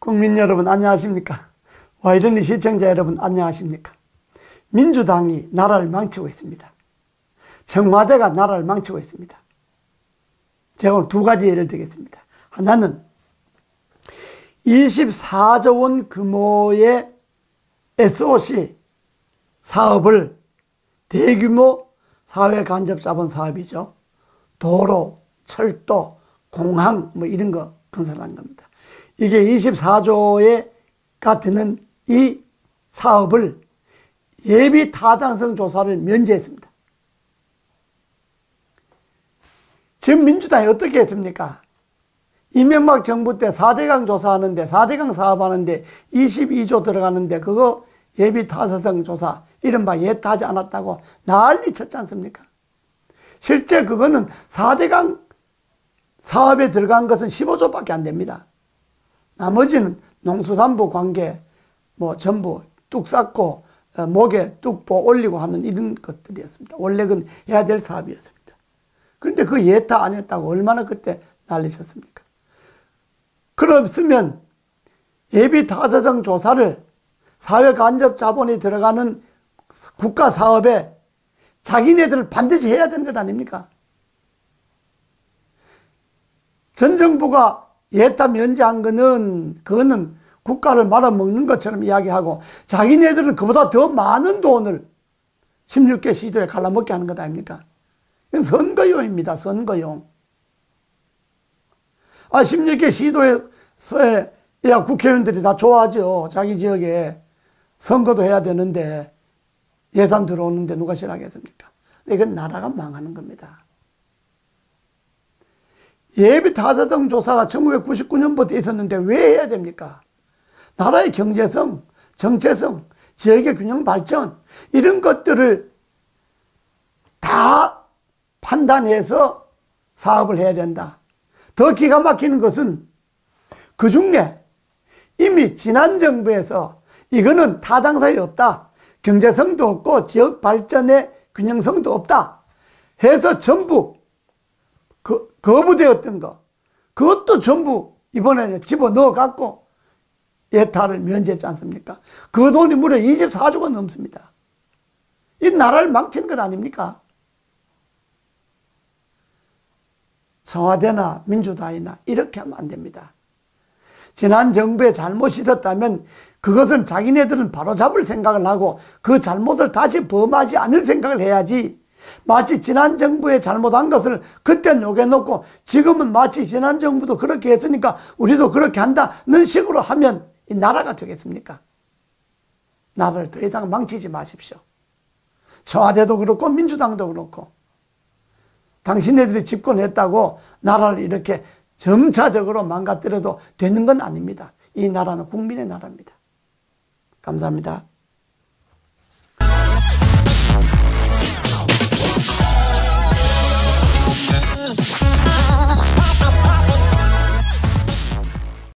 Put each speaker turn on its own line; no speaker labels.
국민 여러분 안녕하십니까? 와이런리 시청자 여러분 안녕하십니까? 민주당이 나라를 망치고 있습니다. 청와대가 나라를 망치고 있습니다. 제가 오늘 두 가지 예를 들겠습니다. 하나는 24조 원 규모의 SOC 사업을 대규모 사회간접자본 사업이죠. 도로, 철도, 공항 뭐 이런 거 건설한 겁니다. 이게 24조가 되는 이 사업을 예비 타당성 조사를 면제했습니다. 지금 민주당이 어떻게 했습니까? 이명박 정부 때 4대강 조사하는데 4대강 사업하는데 22조 들어가는데 그거 예비 타당성 조사 이른바 예타하지 않았다고 난리 쳤지 않습니까? 실제 그거는 4대강 사업에 들어간 것은 15조밖에 안 됩니다. 나머지는 농수산부 관계 뭐 전부 뚝 쌓고 목에 뚝보 올리고 하는 이런 것들이었습니다. 원래 그건 해야 될 사업이었습니다. 그런데 그 예타 안 했다고 얼마나 그때 난리쳤습니까? 그렇으면 예비 타당성 조사를 사회간접자본이 들어가는 국가사업에 자기네들을 반드시 해야 되는 것 아닙니까? 전 정부가 예타 면제한 그거는 국가를 말아먹는 것처럼 이야기하고 자기네들은 그보다 더 많은 돈을 16개 시도에 갈라먹게 하는 것 아닙니까? 이건 선거용입니다. 선거용. 16개 시도에 야 국회의원들이 다 좋아하죠. 자기 지역에 선거도 해야 되는데 예산 들어오는데 누가 싫어하겠습니까? 이건 나라가 망하는 겁니다. 예비 타당성 조사가 1999년부터 있었는데 왜 해야 됩니까? 나라의 경제성, 정체성, 지역의 균형 발전 이런 것들을 다 판단해서 사업을 해야 된다. 더 기가 막히는 것은 그중에 이미 지난 정부에서 이거는 타당성이 없다. 경제성도 없고 지역 발전의 균형성도 없다. 해서 전부 거부되었던 거 그것도 전부 이번에 집어넣어 갖고 예타를 면제했지 않습니까? 그 돈이 무려 24조가 넘습니다. 이 나라를 망치는 것 아닙니까? 청와대나 민주당이나 이렇게 하면 안 됩니다. 지난 정부의 잘못이 있었다면 그것은 자기네들은 바로잡을 생각을 하고 그 잘못을 다시 범하지 않을 생각을 해야지, 마치 지난 정부의 잘못한 것을 그때 녹여놓고 지금은 마치 지난 정부도 그렇게 했으니까 우리도 그렇게 한다는 식으로 하면 이 나라가 되겠습니까? 나라를 더 이상 망치지 마십시오. 청와대도 그렇고 민주당도 그렇고 당신네들이 집권했다고 나라를 이렇게 점차적으로 망가뜨려도 되는 건 아닙니다. 이 나라는 국민의 나라입니다. 감사합니다.